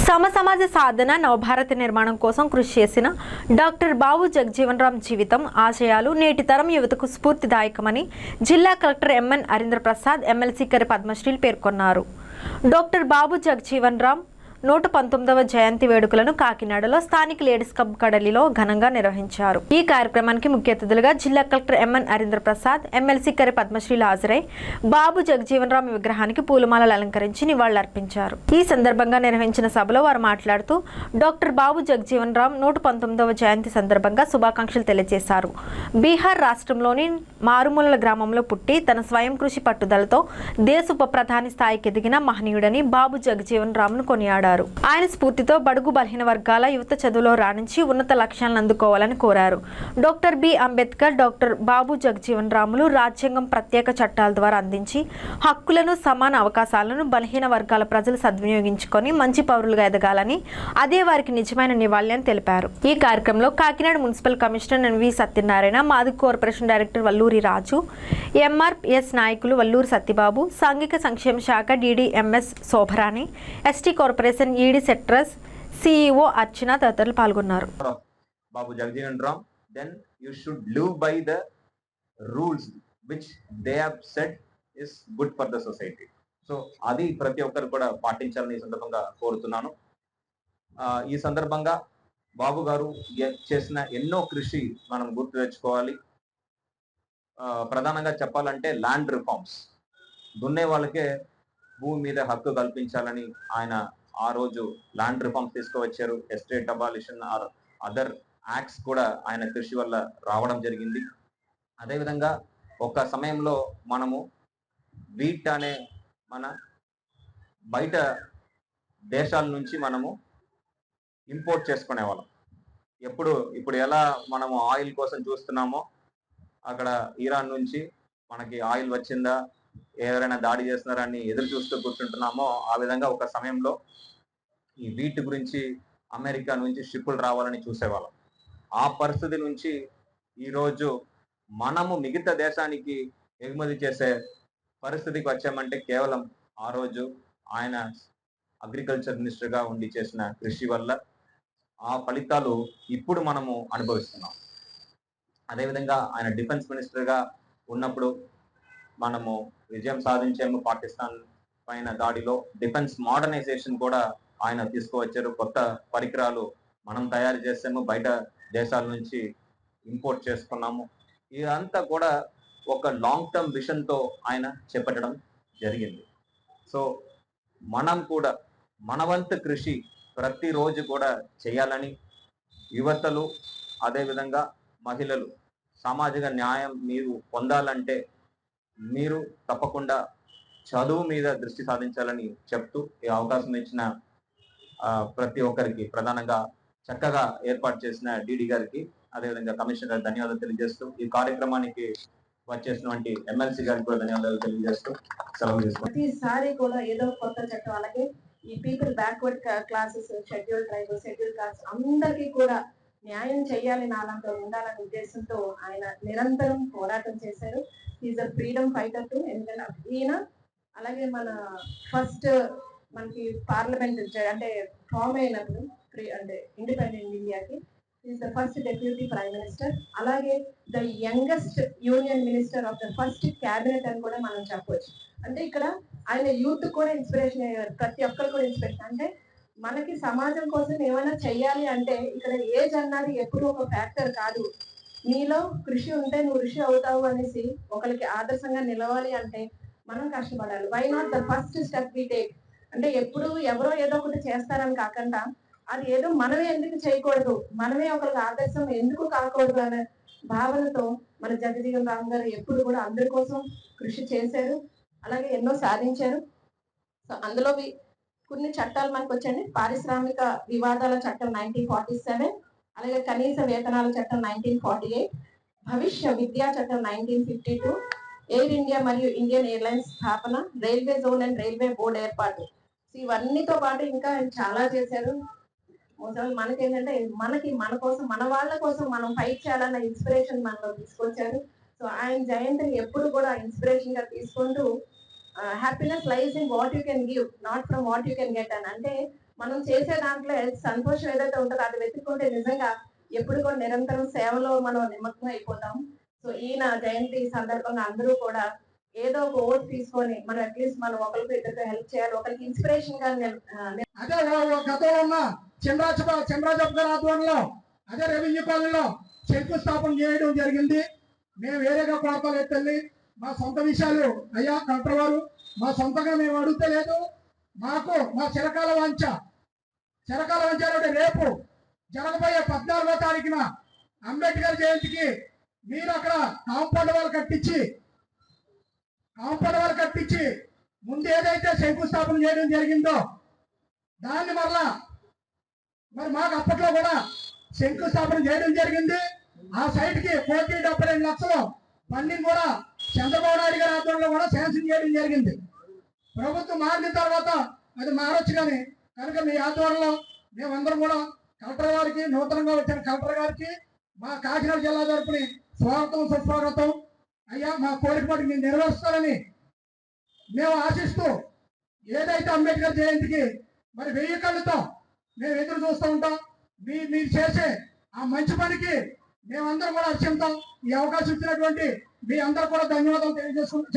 సమాజ సాధన నవభారత నిర్మాణం కోసం కృషి చేసిన డాక్టర్ బాబు జగజీవన్ రామ్ జీవితం ఆశయాలు నేటి తరం యువతకు స్ఫూర్తిదాయకమని జిల్లా కలెక్టర్ ఎంఎన్ అరీంద్ర ప్రసాద్ ఎమ్మెల్సీ కరి పద్మశ్రీలు పేర్కొన్నారు. డాక్టర్ బాబు జగజీవన్ రామ్ 119వ జయంతి వేడుకలను కాకినాడలో స్థానిక లేడీస్ క్లబ్ కడలిలో ఘనంగా నిర్వహించారు. ఈ కార్యక్రమానికి ముఖ్య అతిథులుగా జిల్లా కలెక్టర్ ఎంఎన్ అరీంద్ర ప్రసాద్, ఎమ్మెల్సీ కరి పద్మశ్రీలు హాజరై బాబు జగజీవన్ రామ్ విగ్రహానికి పూలమాలలు అలంకరించి నివాళులర్పించారు. ఈ సందర్భంగా నిర్వహించిన సభలో వారు మాట్లాడుతూ డాక్టర్ బాబు జగజీవన్ రామ్ 119వ జయంతి సందర్భంగా శుభాకాంక్షలు తెలియజేశారు. బీహార్ రాష్ట్రంలోని మారుమూలల గ్రామంలో పుట్టి తన స్వయం కృషి పట్టుదలతో దేశ ఉప ప్రధాని స్థాయికి ఎదిగిన మహనీయుడని బాబు జగజీవన్ రామ్ను కొనియాడారు. ఆయన స్ఫూర్తితో బడుగు బలహీన వర్గాల యువత చదువులో రాణించి ఉన్నత లక్ష్యాలను అందుకోవాలని కోరారు. డాక్టర్ బి అంబేద్కర్, డాక్టర్ బాబు జగజీవన్ రాములు రాజ్యాంగం ప్రత్యేక చట్టాల ద్వారా అందించి హక్కులను, సమాన అవకాశాలను బలహీన వర్గాల ప్రజలు సద్వినియోగించుకొని మంచి పౌరులుగా ఎదగాలని, అదే వారికి నిజమైన నివాళి అని తెలిపారు. ఈ కార్యక్రమంలో Kakinada municipal commissioner NV Satyanarayana, మాది corporation director Valluri Raju, MRS నాయకులు వల్లూరి సత్యబాబు, సాంఘిక సంక్షేమ శాఖ DDMS Shobharani, ST corporation ED sectors CEO Archana తదితరులు పాల్గొన్నారు. Babu Jagjivan Ram, then you should live by the rules which they have said is good for the society. So అది ప్రతి ఒక్కరు కూడా పాటించాలని ఈ సందర్భంగా కోరుతున్నాను. ఈ సందర్భంగా బాబు గారు చేసిన ఎన్నో కృషి మనం గుర్తు తెచ్చుకోవాలి. ప్రధానంగా చెప్పాలంటే ల్యాండ్ రిఫార్మ్స్, దున్నే వాళ్ళకే భూమి మీద హక్కు కల్పించాలని ఆయన ఆ రోజు ల్యాండ్ రిఫార్మ్స్ తీసుకువచ్చారు. Estate abolition or other acts కూడా ఆయన కృషి వల్ల రావడం జరిగింది. అదేవిధంగా ఒక సమయంలో మనము వీట్ అనే మన బయట దేశాల నుంచి మనము ఇంపోర్ట్ చేసుకునే వాళ్ళం. ఇప్పుడు ఎలా మనము ఆయిల్ కోసం చూస్తున్నామో, అక్కడ ఇరాన్ నుంచి మనకి ఆయిల్ వచ్చిందా, ఎవరైనా దాడి చేస్తున్నారని ఎదురు చూస్తూ కూర్చుంటున్నామో, ఆ విధంగా ఒక సమయంలో ఈ వీటి గురించి అమెరికా నుంచి షిప్పులు రావాలని చూసేవాళ్ళం. ఆ పరిస్థితి నుంచి ఈరోజు మనము మిగతా దేశానికి ఎగుమతి చేసే పరిస్థితికి వచ్చామంటే కేవలం ఆ రోజు ఆయన అగ్రికల్చర్ మినిస్టర్గా ఉండి చేసిన కృషి వల్ల ఆ ఫలితాలు ఇప్పుడు మనము అనుభవిస్తున్నాం. అదేవిధంగా ఆయన డిఫెన్స్ మినిస్టర్గా ఉన్నప్పుడు మనము విజయం సాధించాము. పాకిస్తాన్ పైన దాడిలో డిఫెన్స్ మోడర్నైజేషన్ కూడా ఆయన తీసుకువచ్చారు. కొత్త పరికరాలు మనం తయారు చేసాము, బయట దేశాల నుంచి ఇంపోర్ట్ చేసుకున్నాము. ఇదంతా కూడా ఒక లాంగ్ టర్మ్ విజన్తో ఆయన చేపట్టడం జరిగింది. సో మనం కూడా మన వంతు కృషి ప్రతిరోజు కూడా చేయాలని, యువతలు అదేవిధంగా మహిళలు సామాజిక న్యాయం మీరు పొందాలంటే మీరు తప్పకుండా చదువు మీద దృష్టి సాధించాలని చెప్తూ ఈ అవకాశం ఇచ్చిన ప్రతి ఒక్కరికి, ప్రధానంగా చక్కగా ఏర్పాటు చేసిన డిడి గారికి, అదేవిధంగా కమిషనర్ గారికి ధన్యవాదాలు తెలియజేస్తూ, ఈ కార్యక్రమానికి వచ్చేసినటువంటి ఎమ్మెల్సీ గారికి కూడా ధన్యవాదాలు తెలియజేస్తూ సెలవు తీసుకుంటాం. ప్రతిసారి కూడా ఏదో కొత్త చట్టం, అలాగే ఈ people backward classes, schedule tribe, schedule class అందరికీ కూడా న్యాయం చేయాలి, నాలంతా ఉండాలనే ఉద్దేశంతో ఆయన నిరంతరం పోరాటం చేశారు. Is a freedom fighter to. ఎందుకంటే ఈయన అలాగే మన ఫస్ట్ మనకి పార్లమెంట్ అంటే ఫామ్ అయినప్పుడు అంటే ఇండిపెండెంట్ ఇండియాకి is the first deputy prime minister, అలాగే the youngest union minister of the first cabinet అని కూడా మనం చెప్పవచ్చు. అంటే ఇక్కడ ఆయన యూత్ కూడా ఇన్స్పిరేషన్ అయ్యారు, ప్రతి ఒక్కరు కూడా ఇన్స్పిరేషన్. అంటే మనకి సమాజం కోసం ఏమైనా చెయ్యాలి అంటే ఇక్కడ ఏజ్ అన్నది ఎప్పుడు ఒక ఫ్యాక్టర్ కాదు. నీలో కృషి ఉంటే నువ్వు ఋషి అవుతావు అనేసి ఒకరికి ఆదర్శంగా నిలవాలి అంటే మనం కష్టపడాలి. Why not the first step we take. అంటే ఎప్పుడు ఎవరో ఏదో ఒకటి చేస్తారని కాకుండా అది ఏదో మనమే ఎందుకు చేయకూడదు, మనమే ఒకరికి ఆదర్శం ఎందుకు కాకూడదు అనే భావనతో మన జగజీవన్ రామ్ గారు ఎప్పుడు కూడా అందరి కోసం కృషి చేశారు, అలాగే ఎన్నో సాధించారు. సో అందులో కొన్ని చట్టాలు మనకు వచ్చండి. పారిశ్రామిక వివాదాల చట్టం 1947, అలాగే కనీస వేతనాల చట్టం 1948, భవిష్య విద్యా చట్టం 1952, ఎయిర్ ఇండియా మరియు ఇండియన్ ఎయిర్లైన్స్ స్థాపన, railway zone and railway board ఏర్పాటు. ఇవన్నీతో పాటు ఇంకా చాలా చేశారు. మనకేంటంటే మన కోసం, మన వాళ్ళ కోసం మనం ఫైట్ చేయాలన్న ఇన్స్పిరేషన్ మనలో తీసుకొచ్చారు. సో ఆయన జయంతిని ఎప్పుడు కూడా ఇన్స్పిరేషన్ గా తీసుకుంటూ happiness lies in what you can give, not from what you can get అని. అంటే మనం చేసే దాంట్లో సంతోషం ఏదైతే ఉంటుందో అది వెతుక్కుంటే నిజంగా ఎప్పుడు కూడా నిరంతరం సేవలో మనం నిమగ్నం అయిపోతాం. సో ఈయన జయంతి సందర్భంగా అందరూ కూడా ఏదో ఒక ఓట్ తీసుకొని మనం అట్లీస్ట్ మనం ఒకరికి ఇద్దరికి హెల్ప్ చేయాలి, ఒకరికి ఇన్స్పిరేషన్ గా అదే గతంలో ఉన్న చంద్రాజప్ప గారి ఆధ్వర్యంలో అదే రెవెన్యూ కాలనీలో శంకుస్థాపన చేయడం జరిగింది. మేము వేరేగా కోరతలు ఎత్తల్లి మా సొంత విషయాలు అయ్యా కలెక్టర్ వారు మా సొంతంగా మేము అడుగుతలేదు. మాకు మా చిరకాల వంచ అంటే రేపు జరగబోయే 14వ తారీఖున అంబేద్కర్ జయంతికి మీరు అక్కడ కాంపౌండ్ వాళ్ళు కట్టించి ముందు ఏదైతే శంకుస్థాపన చేయడం జరిగిందో దాన్ని మరి మాకు అప్పట్లో కూడా శంకుస్థాపన చేయడం జరిగింది. ఆ సైట్ కి 1,72 లక్షలు ఫండింగ్ కూడా చంద్రబాబు నాయుడు గారి ఆధ్వర్యంలో కూడా శాంక్షన్ చేయడం జరిగింది. ప్రభుత్వం మారిన తర్వాత అది మారొచ్చు, కానీ కనుక మీ ఆధ్వర్యంలో మేమందరం కూడా కలెక్టర్ గారికి, నూతనంగా వచ్చిన కలెక్టర్ గారికి మా కాకినాడ జిల్లా తరపుని స్వాగతం సుస్వాగతం. అయ్యా మా కోరిక మటుకు మీరు నెరవేరుస్తారని మేము ఆశిస్తూ ఏదైతే అంబేద్కర్ జయంతికి మరి 1000 కళ్ళతో మేము ఎదురు చూస్తూ ఉంటాం. మీరు చేసే ఆ మంచి పనికి మేమందరం కూడా హర్షిస్తాం. ఈ అవకాశం ఇచ్చినటువంటి మీ అందరూ కూడా ధన్యవాదాలు తెలియజేసుకుంటాం.